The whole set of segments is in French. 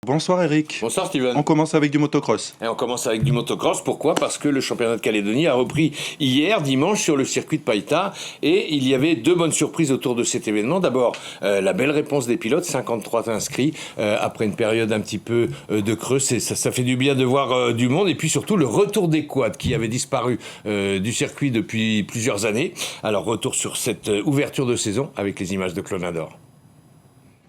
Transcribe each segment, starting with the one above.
Bonsoir Eric. Bonsoir Steven. On commence avec du motocross. Et on commence avec du motocross. Pourquoi ? Parce que le championnat de Calédonie a repris hier, dimanche, sur le circuit de Païta. Et il y avait deux bonnes surprises autour de cet événement. D'abord, la belle réponse des pilotes, 53 inscrits, après une période un petit peu de creux. Ça fait du bien de voir du monde. Et puis surtout, le retour des quads qui avait disparu du circuit depuis plusieurs années. Alors, retour sur cette ouverture de saison avec les images de Clonador.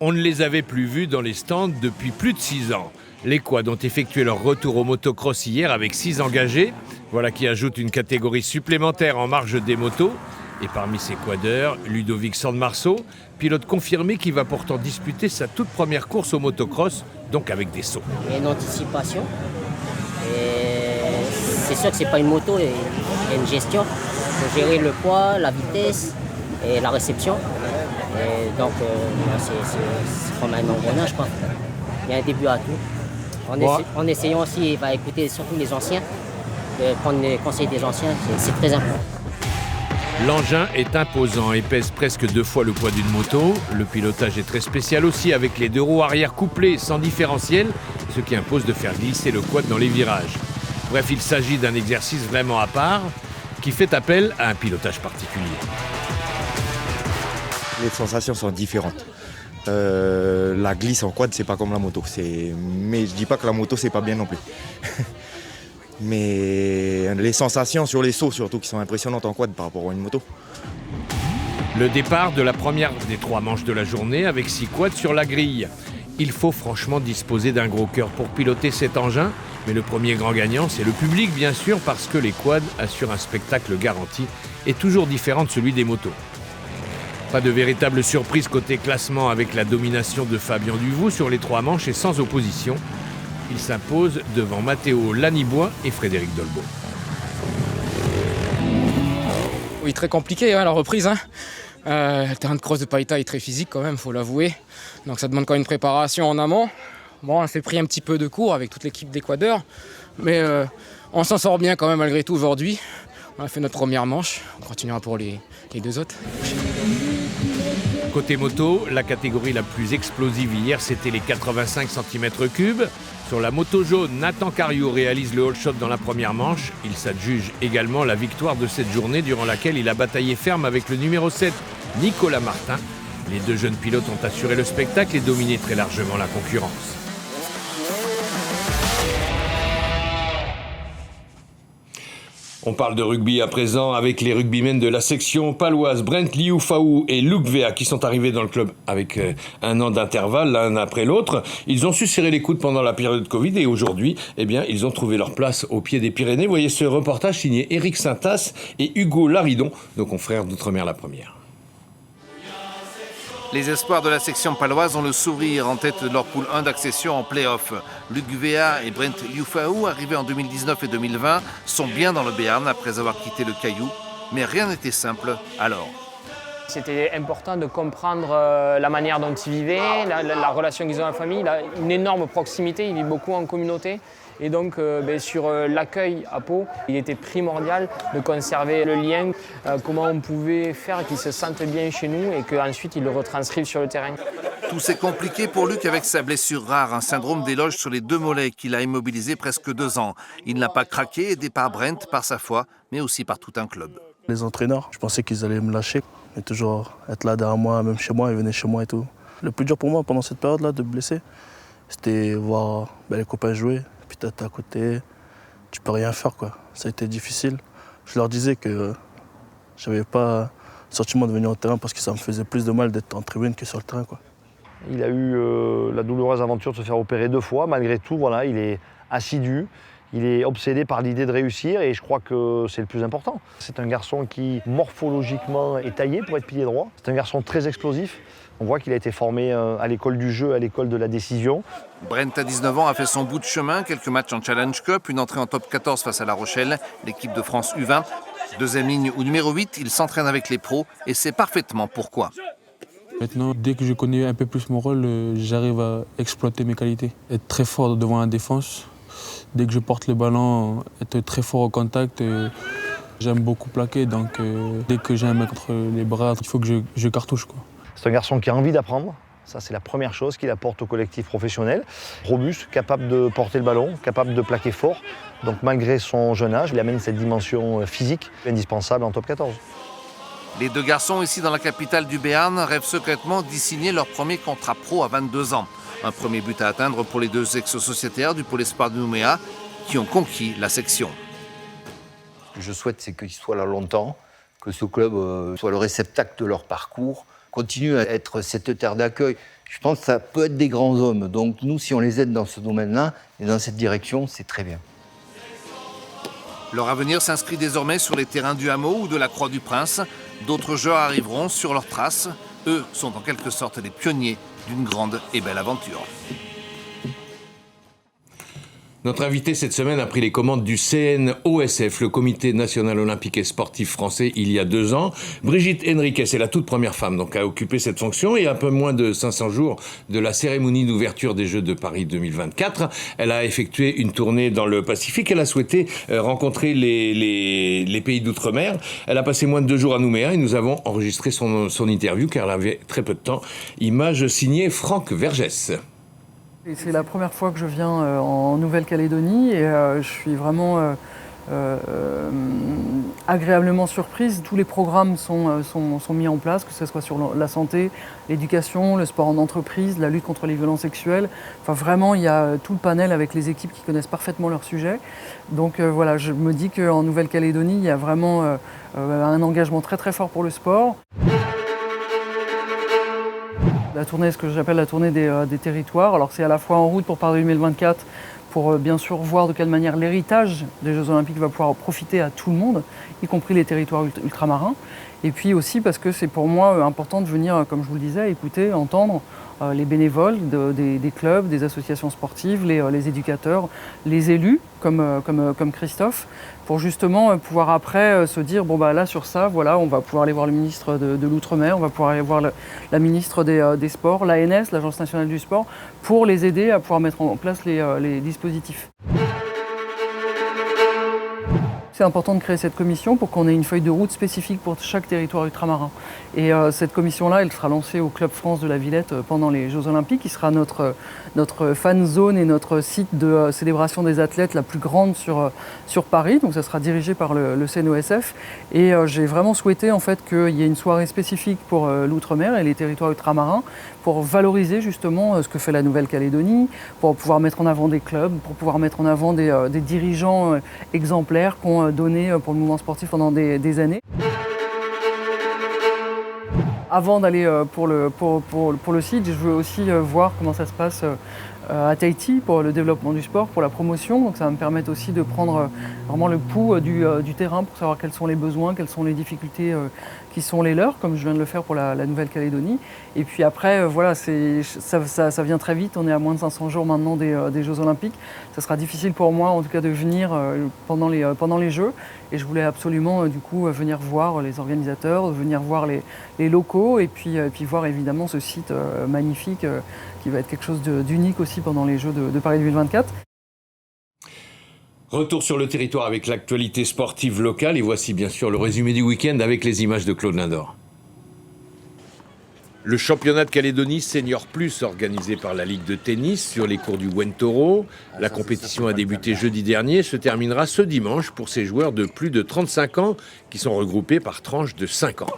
On ne les avait plus vus dans les stands depuis plus de 6 ans. Les quads ont effectué leur retour au motocross hier avec 6 engagés. Voilà qui ajoute une catégorie supplémentaire en marge des motos. Et parmi ces quadeurs, Ludovic Sandmarceau, pilote confirmé qui va pourtant disputer sa toute première course au motocross, donc avec des sauts. Il y a une anticipation. Et c'est sûr que c'est pas une moto, il y a une gestion. Il faut gérer le poids, la vitesse et la réception. Et donc, c'est comme un engrenage, quoi. Il y a un début à tout. En essayant aussi, il va écouter surtout les anciens, prendre les conseils des anciens, c'est très important. L'engin est imposant et pèse presque 2 fois le poids d'une moto. Le pilotage est très spécial aussi, avec les 2 roues arrière couplées sans différentiel, ce qui impose de faire glisser le quad dans les virages. Bref, il s'agit d'un exercice vraiment à part, qui fait appel à un pilotage particulier. Les sensations sont différentes. La glisse en quad, c'est pas comme la moto. Mais je dis pas que la moto, c'est pas bien non plus. Mais les sensations sur les sauts, surtout, qui sont impressionnantes en quad par rapport à une moto. Le départ de la première des 3 manches de la journée avec 6 quads sur la grille. Il faut franchement disposer d'un gros cœur pour piloter cet engin. Mais le premier grand gagnant, c'est le public, bien sûr, parce que les quads assurent un spectacle garanti et toujours différent de celui des motos. Pas de véritable surprise côté classement avec la domination de Fabien Duvaux sur les 3 manches et sans opposition. Il s'impose devant Matteo Lanibois et Frédéric Dolbeau. Oui, très compliqué la reprise. Le terrain de cross de Païta est très physique quand même, il faut l'avouer. Donc ça demande quand même une préparation en amont. Bon, on s'est pris un petit peu de cours avec toute l'équipe des quadeurs. Mais on s'en sort bien quand même malgré tout aujourd'hui. On a fait notre première manche, on continuera pour les 2 autres. Côté moto, la catégorie la plus explosive hier, c'était les 85 cm3. Sur la moto jaune, Nathan Cario réalise le all shot dans la première manche. Il s'adjuge également la victoire de cette journée durant laquelle il a bataillé ferme avec le numéro 7, Nicolas Martin. Les 2 jeunes pilotes ont assuré le spectacle et dominé très largement la concurrence. On parle de rugby à présent avec les rugbymen de la section paloise, Brent Liufaou et Luc Véa, qui sont arrivés dans le club avec un an d'intervalle l'un après l'autre. Ils ont su serrer les coudes pendant la période Covid et aujourd'hui, ils ont trouvé leur place au pied des Pyrénées. Vous voyez ce reportage signé Éric Saintas et Hugo Laridon, nos confrères d'Outre-mer la Première. Les espoirs de la section paloise ont le sourire en tête de leur poule 1 d'accession en play-off. Luc Véa et Brent Liufaou, arrivés en 2019 et 2020, sont bien dans le Béarn après avoir quitté le Caillou. Mais rien n'était simple alors. C'était important de comprendre la manière dont ils vivaient, la relation qu'ils ont à la famille, une énorme proximité, ils vivent beaucoup en communauté. Et donc sur l'accueil à Pau, il était primordial de conserver le lien, comment on pouvait faire qu'ils se sentent bien chez nous et qu'ensuite ils le retranscrivent sur le terrain. Tout s'est compliqué pour Luc avec sa blessure rare, un syndrome d'éloge sur les 2 mollets qui l'a immobilisé presque 2 ans. Il n'a pas craqué, aidé par Brent, par sa foi, mais aussi par tout un club. Les entraîneurs, je pensais qu'ils allaient me lâcher, mais toujours être là derrière moi, même chez moi, ils venaient chez moi et tout. Le plus dur pour moi pendant cette période-là de blessé, c'était voir les copains jouer. Puis t'es à côté, tu peux rien faire quoi. Ça a été difficile. Je leur disais que j'avais pas le sentiment de venir au terrain parce que ça me faisait plus de mal d'être en tribune que sur le terrain quoi. Il a eu la douloureuse aventure de se faire opérer 2 fois. Malgré tout, voilà, il est assidu, il est obsédé par l'idée de réussir et je crois que c'est le plus important. C'est un garçon qui morphologiquement est taillé pour être pilier droit. C'est un garçon très explosif. On voit qu'il a été formé à l'école du jeu, à l'école de la décision. Brent, à 19 ans, a fait son bout de chemin, quelques matchs en Challenge Cup, une entrée en top 14 face à La Rochelle, l'équipe de France U20. 2e ligne ou numéro 8, il s'entraîne avec les pros et sait parfaitement pourquoi. Maintenant, dès que je connais un peu plus mon rôle, j'arrive à exploiter mes qualités. Être très fort devant la défense. Dès que je porte le ballon, être très fort au contact. J'aime beaucoup plaquer, donc dès que j'ai un mec entre les bras, il faut que je cartouche quoi. C'est un garçon qui a envie d'apprendre. Ça, c'est la première chose qu'il apporte au collectif professionnel. Robuste, capable de porter le ballon, capable de plaquer fort. Donc malgré son jeune âge, il amène cette dimension physique indispensable en top 14. Les deux garçons ici dans la capitale du Béarn rêvent secrètement d'y signer leur premier contrat pro à 22 ans. Un premier but à atteindre pour les deux ex-sociétaires du Pôle Espoir de Nouméa qui ont conquis la section. Ce que je souhaite, c'est qu'ils soient là longtemps, que ce club soit le réceptacle de leur parcours, continue à être cette terre d'accueil. Je pense que ça peut être des grands hommes. Donc nous, si on les aide dans ce domaine-là et dans cette direction, c'est très bien. Leur avenir s'inscrit désormais sur les terrains du Hameau ou de la Croix-du-Prince. D'autres joueurs arriveront sur leurs traces. Eux sont en quelque sorte les pionniers d'une grande et belle aventure. Notre invité cette semaine a pris les commandes du CNOSF, le Comité national olympique et sportif français, il y a 2 ans. Brigitte Henriquez est la toute première femme donc à occuper cette fonction et à un peu moins de 500 jours de la cérémonie d'ouverture des Jeux de Paris 2024. Elle a effectué une tournée dans le Pacifique. Elle a souhaité rencontrer les pays d'outre-mer. Elle a passé moins de 2 jours à Nouméa et nous avons enregistré son interview car elle avait très peu de temps. Image signée Franck Vergès. C'est la première fois que je viens en Nouvelle-Calédonie et je suis vraiment agréablement surprise. Tous les programmes sont mis en place, que ce soit sur la santé, l'éducation, le sport en entreprise, la lutte contre les violences sexuelles. Enfin vraiment, il y a tout le panel avec les équipes qui connaissent parfaitement leur sujet. Donc voilà, je me dis qu'en Nouvelle-Calédonie, il y a vraiment un engagement très très fort pour le sport. La tournée, ce que j'appelle la tournée des territoires, alors c'est à la fois en route pour Paris 2024, pour bien sûr voir de quelle manière l'héritage des Jeux Olympiques va pouvoir profiter à tout le monde, y compris les territoires ultramarins. Et puis aussi parce que c'est pour moi important de venir, comme je vous le disais, écouter, entendre les bénévoles des clubs, des associations sportives, les éducateurs, les élus comme Christophe, pour justement pouvoir après se dire bon bah là sur ça, voilà, on va pouvoir aller voir le ministre de l'Outre-mer, on va pouvoir aller voir la ministre des Sports, l'ANS, l'Agence nationale du sport, pour les aider à pouvoir mettre en place les dispositifs. C'est important de créer cette commission pour qu'on ait une feuille de route spécifique pour chaque territoire ultramarin. Et cette commission-là, elle sera lancée au Club France de la Villette pendant les Jeux Olympiques. Il sera notre fan zone et notre site de célébration des athlètes la plus grande sur Paris. Donc ça sera dirigé par le CNOSF. Et j'ai vraiment souhaité en fait qu'il y ait une soirée spécifique pour l'outre-mer et les territoires ultramarins pour valoriser justement ce que fait la Nouvelle-Calédonie, pour pouvoir mettre en avant des clubs, pour pouvoir mettre en avant des dirigeants exemplaires qui ont donné pour le mouvement sportif pendant des années. Avant d'aller pour le site, je veux aussi voir comment ça se passe à Tahiti pour le développement du sport, pour la promotion. Donc ça va me permettre aussi de prendre vraiment le pouls du terrain pour savoir quels sont les besoins, quelles sont les difficultés qui sont les leurs, comme je viens de le faire pour la Nouvelle-Calédonie. Et puis après, voilà, ça vient très vite. On est à moins de 500 jours maintenant des Jeux Olympiques. Ça sera difficile pour moi, en tout cas, de venir pendant les Jeux. Et je voulais absolument, du coup, venir voir les organisateurs, venir voir les locaux et puis voir évidemment ce site magnifique qui va être quelque chose d'unique aussi pendant les Jeux de Paris 2024. Retour sur le territoire avec l'actualité sportive locale et voici bien sûr le résumé du week-end avec les images de Claude Lindor. Le championnat de Calédonie Senior Plus organisé par la Ligue de tennis sur les cours du Wentoro. La compétition a débuté jeudi dernier et se terminera ce dimanche pour ces joueurs de plus de 35 ans qui sont regroupés par tranches de 5 ans.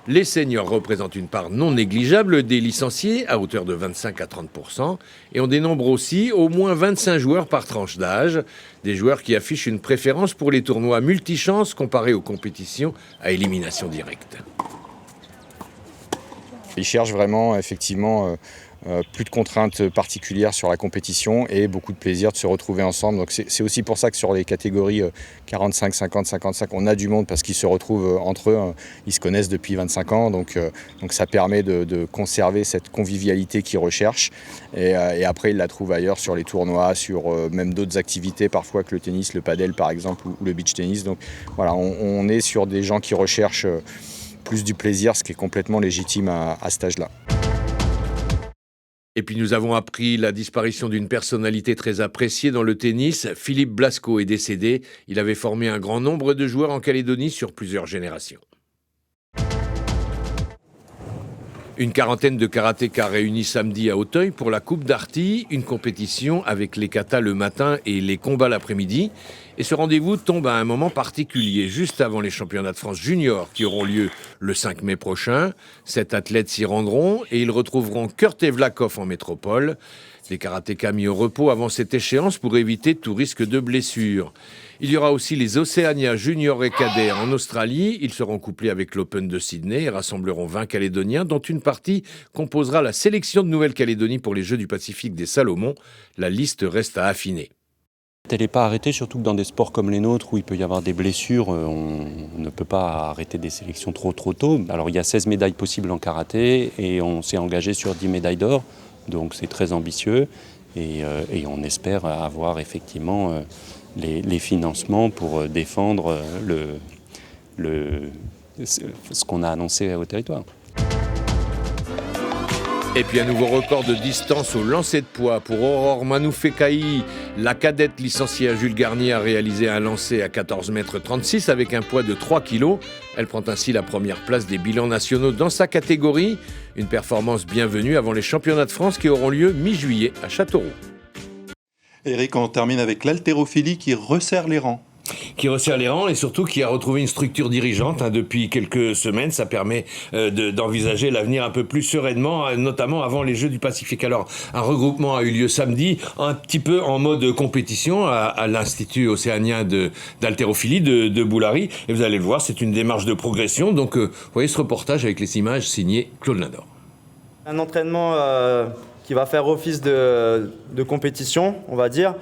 Les seniors représentent une part non négligeable des licenciés à hauteur de 25 à 30% et on dénombre aussi au moins 25 joueurs par tranche d'âge, des joueurs qui affichent une préférence pour les tournois multichances comparés aux compétitions à élimination directe. Ils cherchent vraiment effectivement plus de contraintes particulières sur la compétition et beaucoup de plaisir de se retrouver ensemble. Donc c'est aussi pour ça que sur les catégories 45, 50, 55, on a du monde parce qu'ils se retrouvent entre eux. Ils se connaissent depuis 25 ans, donc ça permet de conserver cette convivialité qu'ils recherchent. Et après, ils la trouvent ailleurs sur les tournois, sur même d'autres activités parfois que le tennis, le padel par exemple ou le beach tennis. Donc voilà, on est sur des gens qui recherchent plus du plaisir, ce qui est complètement légitime à cet âge-là. Et puis nous avons appris la disparition d'une personnalité très appréciée dans le tennis. Philippe Blasco est décédé. Il avait formé un grand nombre de joueurs en Calédonie sur plusieurs générations. Une quarantaine de karatékas réunis samedi à Auteuil pour la Coupe d'Arty, une compétition avec les katas le matin et les combats l'après-midi. Et ce rendez-vous tombe à un moment particulier, juste avant les championnats de France juniors qui auront lieu le 5 mai prochain. 7 athlètes s'y rendront et ils retrouveront Kurt Evlakov en métropole. Les karatékas mis au repos avant cette échéance pour éviter tout risque de blessure. Il y aura aussi les Océania juniors et cadets en Australie. Ils seront couplés avec l'Open de Sydney et rassembleront 20 Calédoniens, dont une partie composera la sélection de Nouvelle-Calédonie pour les Jeux du Pacifique des Salomon. La liste reste à affiner. Elle n'est pas arrêtée, surtout que dans des sports comme les nôtres où il peut y avoir des blessures, on ne peut pas arrêter des sélections trop tôt. Alors il y a 16 médailles possibles en karaté et on s'est engagé sur 10 médailles d'or, donc c'est très ambitieux et on espère avoir effectivement les financements pour défendre ce qu'on a annoncé au territoire. Et puis un nouveau record de distance au lancer de poids pour Aurore Manoufekaï. La cadette licenciée à Jules Garnier a réalisé un lancer à 14,36 m avec un poids de 3 kg. Elle prend ainsi la première place des bilans nationaux dans sa catégorie. Une performance bienvenue avant les championnats de France qui auront lieu mi-juillet à Châteauroux. Eric, on termine avec l'haltérophilie qui resserre les rangs. Qui resserre les rangs et surtout qui a retrouvé une structure dirigeante depuis quelques semaines. Ça permet d'envisager l'avenir un peu plus sereinement, notamment avant les Jeux du Pacifique. Alors, un regroupement a eu lieu samedi, un petit peu en mode compétition à l'Institut océanien d'haltérophilie de Boulary. Et vous allez le voir, c'est une démarche de progression. Donc, vous voyez ce reportage avec les images signées Claude Lindor. Un entraînement qui va faire office de compétition, on va dire.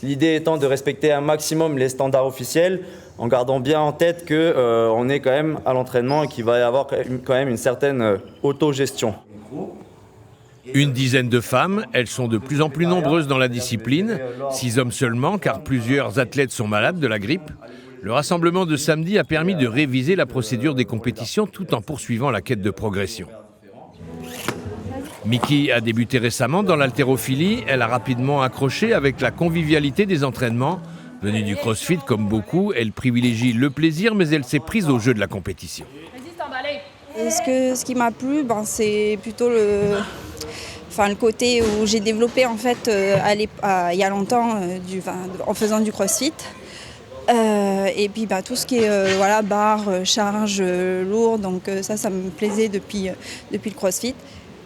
L'idée étant de respecter un maximum les standards officiels, en gardant bien en tête qu'on est quand même à l'entraînement et qu'il va y avoir quand même une certaine autogestion. Une dizaine de femmes, elles sont de plus en plus nombreuses dans la discipline. 6 hommes seulement, car plusieurs athlètes sont malades de la grippe. Le rassemblement de samedi a permis de réviser la procédure des compétitions tout en poursuivant la quête de progression. Miki a débuté récemment dans l'haltérophilie. Elle a rapidement accroché avec la convivialité des entraînements. Venue du crossfit comme beaucoup, elle privilégie le plaisir, mais elle s'est prise au jeu de la compétition. Ce qui m'a plu, c'est plutôt le côté où j'ai développé en fait il y a longtemps en faisant du crossfit. Et puis tout ce qui est barre, charge, lourd, donc ça me plaisait depuis le crossfit.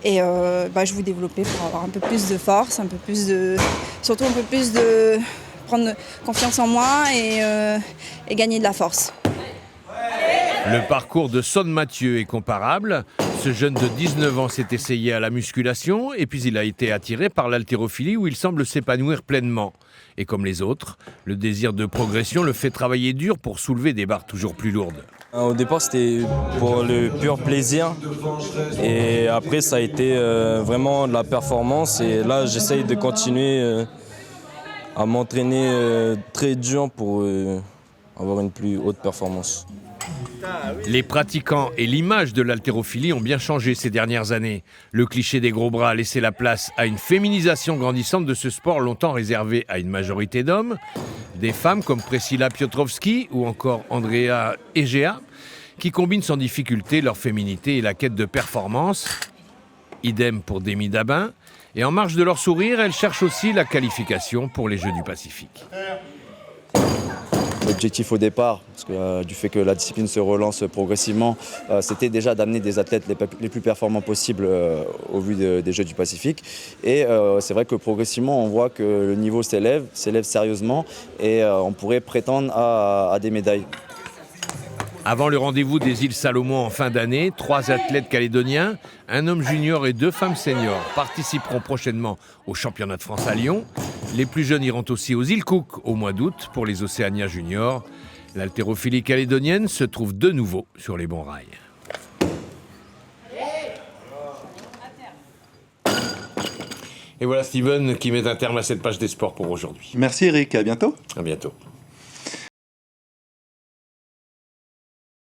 Et je vous développais pour avoir un peu plus de force, surtout un peu plus de prendre confiance en moi et gagner de la force. Le parcours de Son Mathieu est comparable. Ce jeune de 19 ans s'est essayé à la musculation et puis il a été attiré par l'haltérophilie où il semble s'épanouir pleinement. Et comme les autres, le désir de progression le fait travailler dur pour soulever des barres toujours plus lourdes. Au départ, c'était pour le pur plaisir et après, ça a été vraiment de la performance. Et là, j'essaye de continuer à m'entraîner très dur pour avoir une plus haute performance. Les pratiquants et l'image de l'haltérophilie ont bien changé ces dernières années. Le cliché des gros bras a laissé la place à une féminisation grandissante de ce sport longtemps réservé à une majorité d'hommes. Des femmes comme Priscilla Piotrowski ou encore Andrea Egea qui combinent sans difficulté leur féminité et la quête de performance. Idem pour Demi Dabin. Et en marge de leur sourire, elles cherchent aussi la qualification pour les Jeux du Pacifique. L'objectif au départ, parce que, du fait que la discipline se relance progressivement, c'était déjà d'amener des athlètes les plus performants possibles au vu des Jeux du Pacifique. Et c'est vrai que progressivement, on voit que le niveau s'élève sérieusement et on pourrait prétendre à des médailles. Avant le rendez-vous des îles Salomon en fin d'année, 3 athlètes calédoniens, un homme junior et 2 femmes seniors participeront prochainement au championnat de France à Lyon. Les plus jeunes iront aussi aux îles Cook au mois d'août pour les Océania juniors. L'haltérophilie calédonienne se trouve de nouveau sur les bons rails. Et voilà Steven qui met un terme à cette page des sports pour aujourd'hui. Merci Eric, à bientôt. À bientôt.